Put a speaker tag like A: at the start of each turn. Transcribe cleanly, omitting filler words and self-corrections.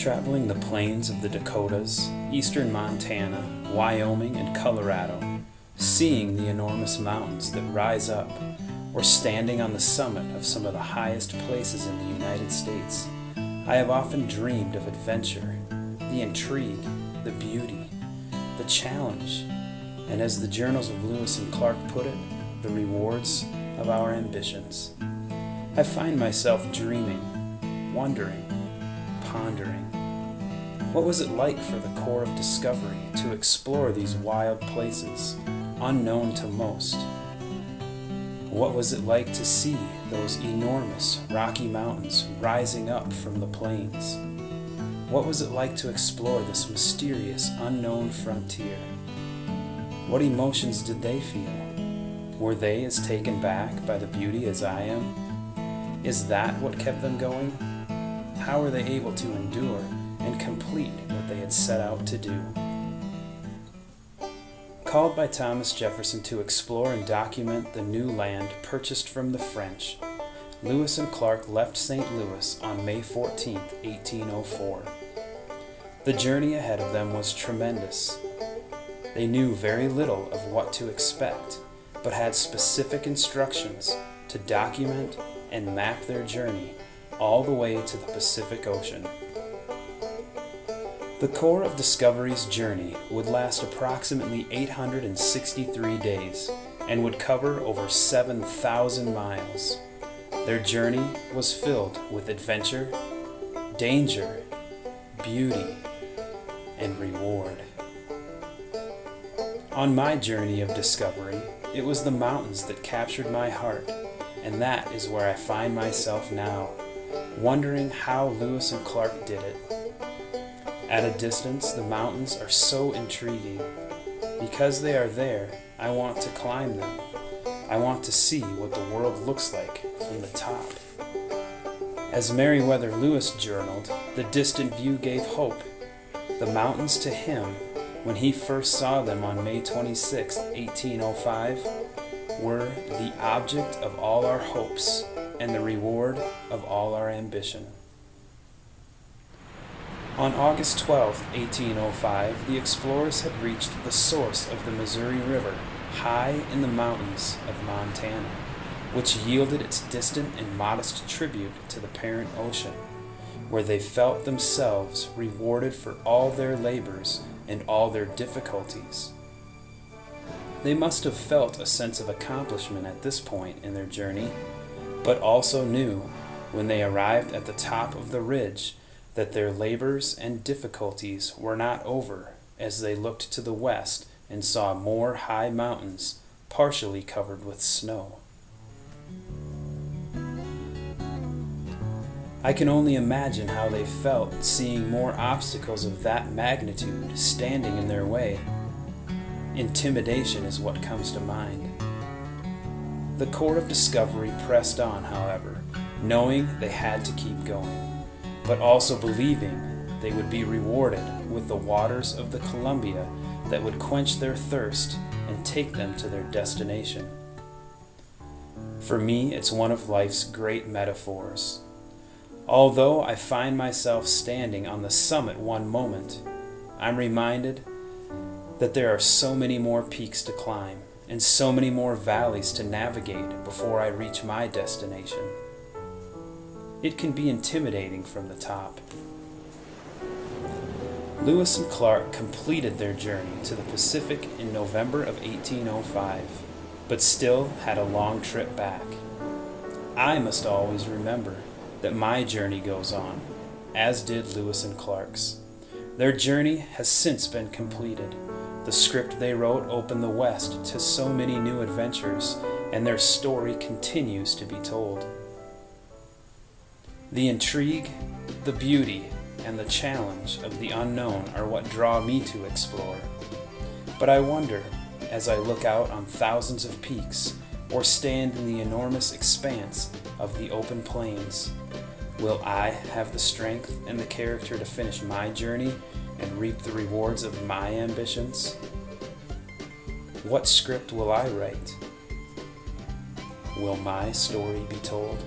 A: Traveling the plains of the Dakotas, eastern Montana, Wyoming, and Colorado, seeing the enormous mountains that rise up, or standing on the summit of some of the highest places in the United States, I have often dreamed of adventure, the intrigue, the beauty, the challenge, and as the journals of Lewis and Clark put it, the rewards of our ambitions. I find myself dreaming, wondering, pondering. What was it like for the Corps of Discovery to explore these wild places, unknown to most? What was it like to see those enormous Rocky Mountains rising up from the plains? What was it like to explore this mysterious, unknown frontier? What emotions did they feel? Were they as taken back by the beauty as I am? Is that what kept them going? How were they able to endure and complete what they had set out to do? Called by Thomas Jefferson to explore and document the new land purchased from the French, Lewis and Clark left St. Louis on May 14, 1804. The journey ahead of them was tremendous. They knew very little of what to expect, but had specific instructions to document and map their journey all the way to the Pacific Ocean. The Corps of Discovery's journey would last approximately 863 days and would cover over 7,000 miles. Their journey was filled with adventure, danger, beauty, and reward. On my journey of discovery, it was the mountains that captured my heart, and that is where I find myself now, wondering how Lewis and Clark did it. At a distance, the mountains are so intriguing. Because they are there, I want to climb them. I want to see what the world looks like from the top. As Meriwether Lewis journaled, the distant view gave hope. The mountains to him, when he first saw them on May 26, 1805, were the object of all our hopes and the reward of all our ambition. On August 12, 1805, the explorers had reached the source of the Missouri River, high in the mountains of Montana, which yielded its distant and modest tribute to the parent ocean, where they felt themselves rewarded for all their labors and all their difficulties. They must have felt a sense of accomplishment at this point in their journey, but also knew, when they arrived at the top of the ridge, that their labors and difficulties were not over as they looked to the west and saw more high mountains partially covered with snow. I can only imagine how they felt seeing more obstacles of that magnitude standing in their way. Intimidation is what comes to mind. The Corps of Discovery pressed on, however, knowing they had to keep going, but also believing they would be rewarded with the waters of the Columbia that would quench their thirst and take them to their destination. For me, it's one of life's great metaphors. Although I find myself standing on the summit one moment, I'm reminded that there are so many more peaks to climb and so many more valleys to navigate before I reach my destination. It can be intimidating from the top. Lewis and Clark completed their journey to the Pacific in November of 1805, but still had a long trip back. I must always remember that my journey goes on, as did Lewis and Clark's. Their journey has since been completed. The script they wrote opened the West to so many new adventures, and their story continues to be told. The intrigue, the beauty, and the challenge of the unknown are what draw me to explore. But I wonder, as I look out on thousands of peaks, or stand in the enormous expanse of the open plains, will I have the strength and the character to finish my journey and reap the rewards of my ambitions? What script will I write? Will my story be told?